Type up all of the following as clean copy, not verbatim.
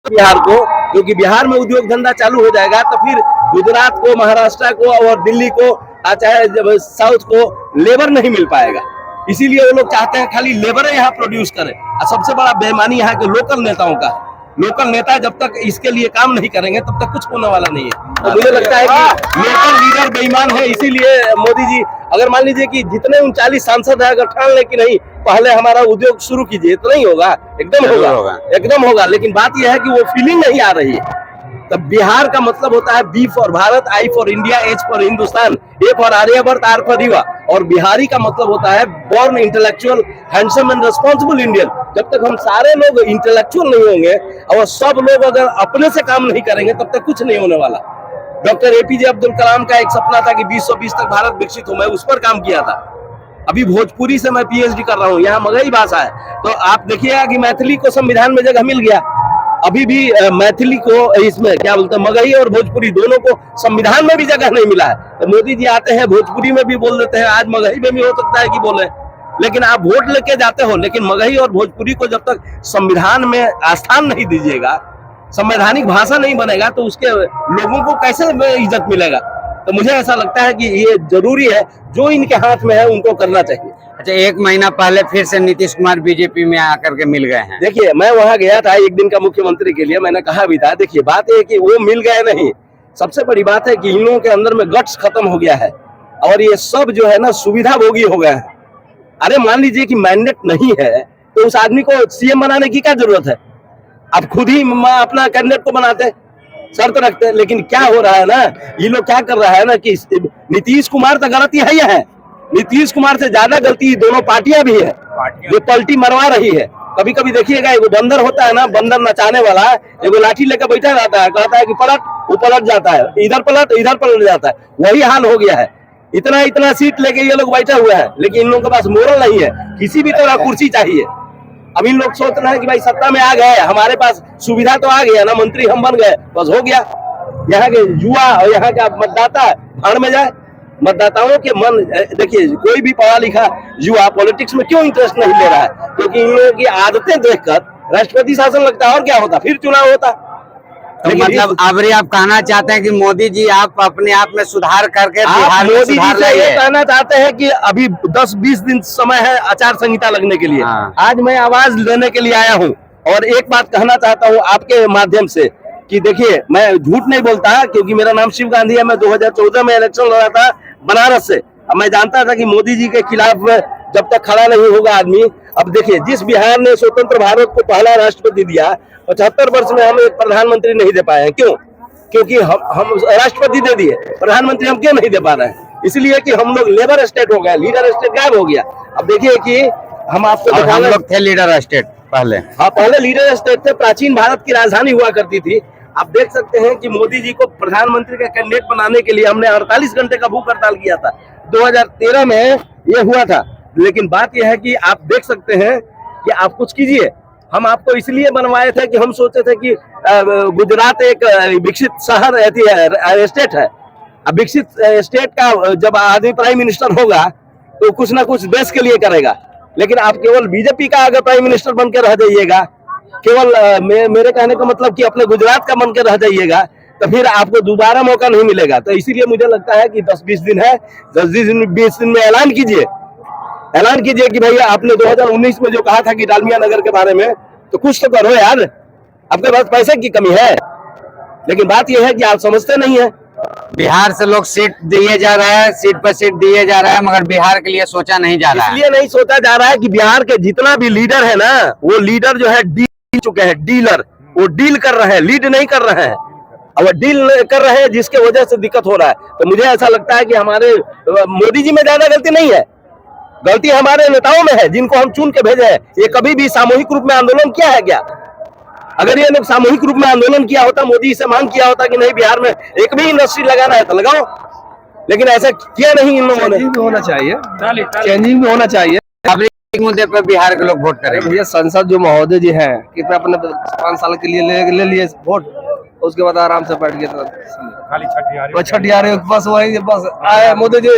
बिहार को, क्योंकि बिहार में उद्योग धंधा चालू हो जाएगा तो फिर गुजरात को, महाराष्ट्र को और दिल्ली को, चाहे जब साउथ को लेबर नहीं मिल पाएगा। इसीलिए वो लोग चाहते हैं खाली लेबर यहाँ प्रोड्यूस करे। और सबसे बड़ा बेईमानी यहाँ के लोकल नेताओं का, लोकल नेता जब तक इसके लिए काम नहीं करेंगे तब तक कुछ होने वाला नहीं है। तो मुझे लगता है कि लोकल लीडर बेईमान है, इसीलिए मोदी जी अगर मान लीजिए कि जितने 39 सांसद है अगर ठान ले कि नहीं पहले हमारा उद्योग शुरू कीजिए तो नहीं होगा, एकदम होगा, एकदम होगा। लेकिन बात यह है कि वो फीलिंग नहीं आ रही है। तब बिहार का मतलब होता है B for Bharat, I for India, H for Hindustan, A for Aryabhata, R for yuva. और बिहारी का मतलब होता है born intellectual, handsome and responsible Indian. जब तक हम सारे लोग इंटेलेक्चुअल नहीं होंगे और सब लोग अगर अपने से काम नहीं करेंगे तब तक कुछ नहीं होने वाला। डॉक्टर एपीजे अब्दुल कलाम का एक सपना था कि 2020 तक भारत विकसित हो, मैं उस पर काम किया था। अभी भोजपुरी से मैं पीएचडी कर रहा हूँ, यहाँ मगही भाषा है, तो आप देखिएगा कि मैथिली को संविधान में जगह मिल गया। अभी भी मैथिली को इसमें क्या बोलते हैं, मगही और भोजपुरी दोनों को संविधान में भी जगह नहीं मिला है। तो मोदी जी आते हैं भोजपुरी में भी बोल देते हैं, आज मगही में भी हो सकता है कि बोले, लेकिन आप वोट लेके जाते हो, लेकिन मगही और भोजपुरी को जब तक संविधान में स्थान नहीं दीजिएगा, संवैधानिक भाषा नहीं बनेगा तो उसके लोगों को कैसे इज्जत मिलेगा। तो मुझे ऐसा लगता है कि ये जरूरी है, जो इनके हाथ में है उनको करना चाहिए। अच्छा, 1 महीना पहले फिर से नीतीश कुमार बीजेपी में आकर के मिल गए हैं। देखिए, मैं वहां गया था एक दिन का मुख्यमंत्री के लिए, मैंने कहा भी था, देखिए बात है कि वो मिल गए नहीं, सबसे बड़ी बात है कि इन लोगों के अंदर में गट्स खत्म हो गया है और ये सब जो है ना सुविधा भोगी हो गए हैं। अरे मान लीजिए कि मैंडेट नहीं है तो उस आदमी को सीएम बनाने की क्या जरूरत है? आप खुद ही अपना कैंडिडेट को बनाते, शर्त रखते। लेकिन क्या हो रहा है ना, ये लोग क्या कर रहा है ना कि नीतीश कुमार तो गलती है ही है, नीतीश कुमार से ज्यादा गलती दोनों पार्टियां भी है जो पलटी मरवा रही है। कभी कभी देखिएगा एगो बंदर होता है ना, बंदर नचाने वाला, एगो लाठी लेकर बैठा रहता है, कहता है कि पलट, वो पलट जाता है, इधर पलट जाता है। वही हाल हो गया है। इतना सीट लेके ये लोग बैठे हुए हैं, लेकिन इन लोगों के पास मोरल नहीं है, किसी भी तरह कुर्सी चाहिए। अब इन लोग सोच रहे हैं कि भाई सत्ता में आ गए, हमारे पास सुविधा तो आ गया ना, मंत्री हम बन गए, बस हो गया। यहाँ के युवा और यहाँ का मतदाता भाड़ में जाए। मतदाताओं के मन, देखिए कोई भी पढ़ा लिखा युवा पॉलिटिक्स में क्यों इंटरेस्ट नहीं ले रहा है? क्योंकि इन लोगों की आदतें देखकर राष्ट्रपति शासन लगता है, और क्या होता, फिर चुनाव होता। तो मतलब अभी आप कहना चाहते हैं कि मोदी जी आप अपने आप में सुधार करके बिहार में सुधार लाइए। ये कहना चाहते हैं कि अभी 10-20 दिन समय है आचार संहिता लगने के लिए। आज मैं आवाज लेने के लिए आया हूँ और एक बात कहना चाहता हूँ आपके माध्यम से कि देखिए, मैं झूठ नहीं बोलता क्योंकि मेरा नाम शिव गांधी है। मैं 2014 में इलेक्शन लड़ा था बनारस से। अब मैं जानता था कि मोदी जी के खिलाफ जब तक खड़ा नहीं होगा आदमी। अब देखिए, जिस बिहार ने स्वतंत्र भारत को पहला राष्ट्रपति दिया, 75 वर्ष में हम एक प्रधानमंत्री नहीं दे पाए हैं। क्यों? क्योंकि हम राष्ट्रपति दे दिए, प्रधानमंत्री हम क्यों नहीं दे पा रहे हैं? इसलिए कि हम लोग लेबर स्टेट हो गए, लीडर स्टेट गायब हो गया। अब देखिए कि हम आपको, हम लोग थे लीडर स्टेट पहले। हाँ, पहले लीडर स्टेट थे, प्राचीन भारत की राजधानी हुआ करती थी। आप देख सकते हैं कि मोदी जी को प्रधानमंत्री का कैंडिडेट बनाने के लिए हमने 48 घंटे का भूख हड़ताल किया था। 2013 में ये हुआ था। लेकिन बात यह है कि आप देख सकते हैं कि आप कुछ कीजिए। हम आपको इसलिए बनवाए थे कि हम सोचे थे कि गुजरात एक विकसित शहर स्टेट है। अब विकसित स्टेट का जब आदमी प्राइम मिनिस्टर होगा तो कुछ ना कुछ देश के लिए करेगा। लेकिन आप केवल बीजेपी का अगर प्राइम मिनिस्टर बन के रह जाइएगा, केवल मेरे कहने का मतलब कि अपने गुजरात का बन के रह जाइएगा, तो फिर आपको दोबारा मौका नहीं मिलेगा। तो इसीलिए मुझे लगता है कि 10-20 दिन है, 10-20 दिन में ऐलान कीजिए कि भैया आपने 2019 में जो कहा था कि डालमिया नगर के बारे में, तो कुछ तो करो यार। आपके पास पैसे की कमी है, लेकिन बात यह है कि आप समझते नहीं है। बिहार से लोग सीट दिए जा रहा है, सीट पर सीट दिए जा रहा है, मगर बिहार के लिए सोचा नहीं जा रहा है। इसलिए नहीं सोचा जा रहा है कि बिहार के जितना भी लीडर है ना, वो लीडर जो है डील चुके हैं, डीलर। वो डील कर रहे हैं, लीड नहीं कर रहे हैं। और वो डील कर रहे हैं जिसके वजह से दिक्कत हो रहा है। तो मुझे ऐसा लगता है कि हमारे मोदी जी में ज्यादा गलती नहीं है, गलती हमारे नेताओं में है जिनको हम चुन के भेजे हैं। ये कभी भी सामूहिक रूप में आंदोलन किया है क्या? अगर ये लोग सामूहिक रूप में आंदोलन किया होता, मोदी से मांग किया होता कि नहीं बिहार में एक भी इंडस्ट्री लगाना है तो लगाओ, लेकिन ऐसा किया नहीं इन लोगों ने। होना चाहिए, चेंजिंग भी होना चाहिए। मुद्दे पर बिहार के लोग वोट करेंगे। भैया संसद जो महोदय जी हैं, कृपया अपने 5 साल के लिए ले लिए वोट, उसके बाद आराम से बैठ गए। खाली छठियारे बस वही बस आए मोदी जी,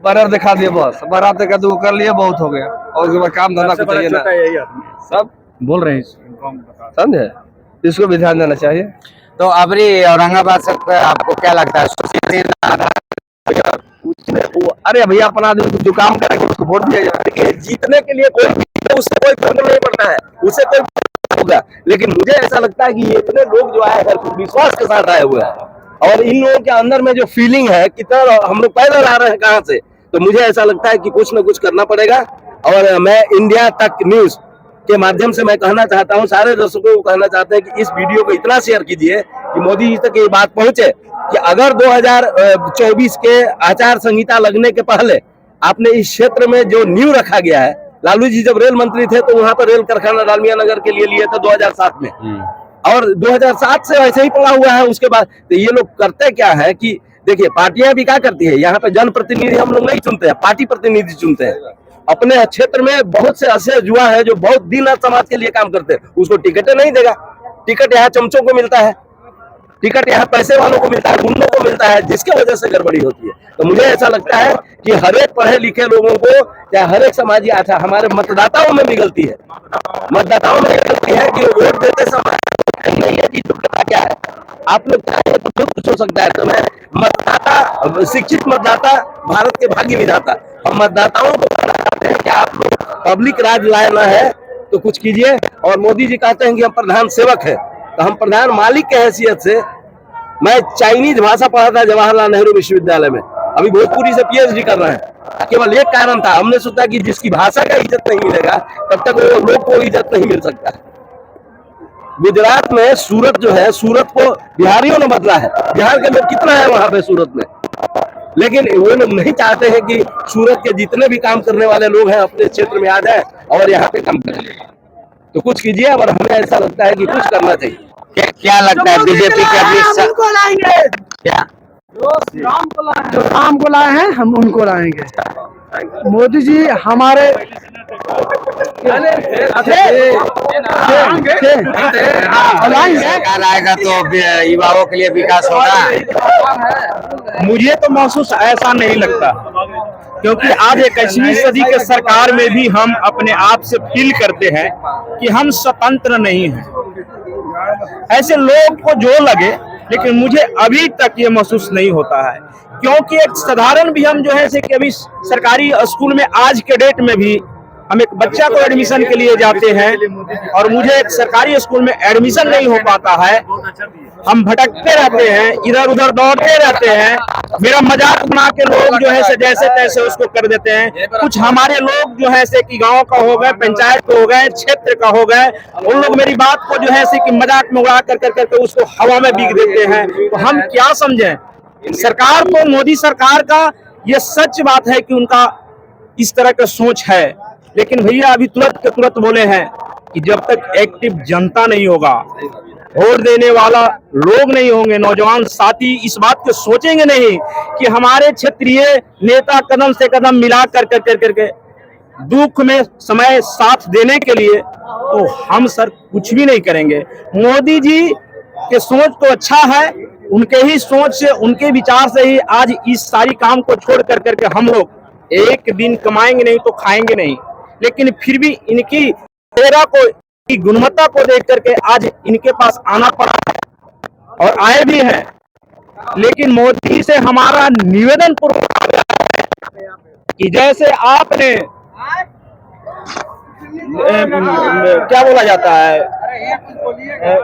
बैनर दिखा दिए, बस बारात दिखा दो कर लिए, बहुत हो गया। और उसके बाद काम धंधा कुछ चाहिए ना, सब बोल रहे हैं, समझे। इसको भी ध्यान देना चाहिए। तो अबरी औरंगाबाद से आपको क्या लगता है? सुशील अरे भैया अपना आदमी को जो काम करेगा उसको वोट दिया जाए। देखिए, जीतने के लिए कोई उससे कोई फर्क नहीं पड़ता है, उससे कोई होगा। लेकिन मुझे ऐसा लगता है कि ये इतने लोग जो आए हैं विश्वास के साथ आए हुए हैं, और इन लोगों के अंदर में जो फीलिंग है कितना हम लोग पैदल आ रहे हैं कहाँ से, तो मुझे ऐसा लगता है कि कुछ ना कुछ करना पड़ेगा। और मैं इंडिया तक न्यूज के माध्यम से मैं कहना चाहता हूं, सारे दर्शकों को कहना चाहते हैं कि इस वीडियो को इतना शेयर कीजिए कि मोदी जी तक ये बात पहुंचे कि अगर 2024 के आचार संहिता लगने के पहले आपने इस क्षेत्र में जो नींव रखा गया है, लालू जी जब रेल मंत्री थे तो वहां पर रेल कारखाना डालमिया नगर के लिए लिए थे 2007 में, और 2007 से ऐसे ही पड़ा हुआ है। उसके बाद तो ये लोग करते क्या है कि देखिए, पार्टियां भी क्या करती है, यहाँ पे जनप्रतिनिधि हम लोग नहीं चुनते हैं, पार्टी प्रतिनिधि चुनते हैं। अपने क्षेत्र में बहुत से ऐसे युवा है जो बहुत दिन रात समाज के लिए काम करते हैं, उसको टिकटें नहीं देगा। टिकट यहाँ चमचों को मिलता है, टिकट यहाँ पैसे वालों को मिलता है, गुंडों को मिलता है, जिसके वजह से गड़बड़ी होती है। तो मुझे ऐसा लगता है कि हर एक पढ़े लिखे लोगों को या हर एक समाजी, अच्छा हमारे मतदाताओं में भी गलती है, मतदाताओं में गलती है कि वोट देते समय नहीं है कि दुर्घटना क्या है। आप लोग चाहे तो बहुत कुछ हो सकता है। तो मैं मतदाता, शिक्षित मतदाता भारत के भाग्य विधाता, हम मतदाताओं को कहना चाहते हैं कि आप लोग पब्लिक राज लाना है तो कुछ कीजिए। और मोदी जी कहते हैं कि हम प्रधान सेवक है, तो हम प्रधान मालिक के हैसियत से, मैं चाइनीज भाषा पढ़ा था जवाहरलाल नेहरू विश्वविद्यालय में, अभी भोजपुरी से पीएचडी कर रहे हैं। केवल एक कारण था, हमने सोचा कि जिसकी भाषा का इज्जत नहीं मिलेगा तब तक वो लोग को इज्जत नहीं मिल सकता। गुजरात में सूरत जो है, सूरत को बिहारियों ने बदला है, बिहार के लोग कितना है वहां पे सूरत में, लेकिन वो लोग नहीं चाहते हैं कि सूरत के जितने भी काम करने वाले लोग हैं अपने क्षेत्र में आ जाए और यहाँ पे काम करें। तो कुछ कीजिए, और हमें ऐसा लगता है कि कुछ करना चाहिए। क्या लगता है बीजेपी के अभी क्या जो राम को लाए हैं हम उनको लाएंगे। मोदी जी हमारे सरकार आएगा तो युवाओं के लिए विकास होगा। मुझे तो महसूस ऐसा नहीं लगता, क्योंकि आज 21वीं सदी के सरकार में भी हम अपने आप से फील करते हैं कि हम स्वतंत्र नहीं हैं। ऐसे लोग को जो लगे, लेकिन मुझे अभी तक ये महसूस नहीं होता है। क्योंकि एक साधारण भी हम जो है कि अभी सरकारी स्कूल में आज के डेट में भी हम एक बच्चा को एडमिशन के लिए जाते हैं और मुझे एक सरकारी स्कूल में एडमिशन नहीं हो पाता है। हम भटकते रहते हैं, इधर उधर दौड़ते रहते हैं, मेरा मजाक बना के लोग जो है जैसे तैसे उसको कर देते हैं। कुछ हमारे लोग जो है कि गांव का हो गए, पंचायत का हो गए, क्षेत्र का हो गए, उन लोग मेरी बात को जो है कि मजाक में उड़ा करके उसको हवा में बिक देते हैं। तो हम क्या समझें? सरकार को, मोदी सरकार का ये सच बात है कि उनका इस तरह का सोच है, लेकिन भैया अभी तुरंत के तुरंत बोले हैं कि जब तक एक्टिव जनता नहीं होगा, वोट देने वाला लोग नहीं होंगे, नौजवान साथी इस बात को सोचेंगे नहीं कि हमारे क्षेत्रीय नेता कदम से कदम मिला करके दुख में समय साथ देने के लिए, तो हम सर कुछ भी नहीं करेंगे। मोदी जी के सोच तो अच्छा है, उनके ही सोच से, उनके विचार से ही आज इस सारी काम को छोड़ करके हम लोग एक दिन कमाएंगे नहीं तो खाएंगे नहीं। लेकिन फिर भी इनकी सेवा को, की गुणवत्ता को देख करके आज इनके पास आना पड़ा है और आए भी हैं। लेकिन मोदी से हमारा निवेदन पूर्वक कि जैसे आपने क्या बोला जाता है,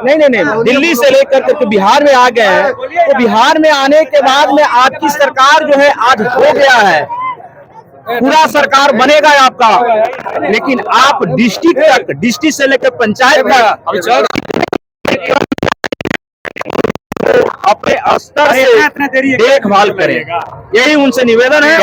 नहीं, दिल्ली से लेकर के बिहार में आ गए हैं, तो बिहार में आने के बाद में आपकी सरकार जो है आज हो गया है, पूरा सरकार बनेगा आपका, लेकिन आप डिस्ट्रिक्ट से लेकर पंचायत तक अपने स्तर से देखभाल करें, यही उनसे निवेदन है।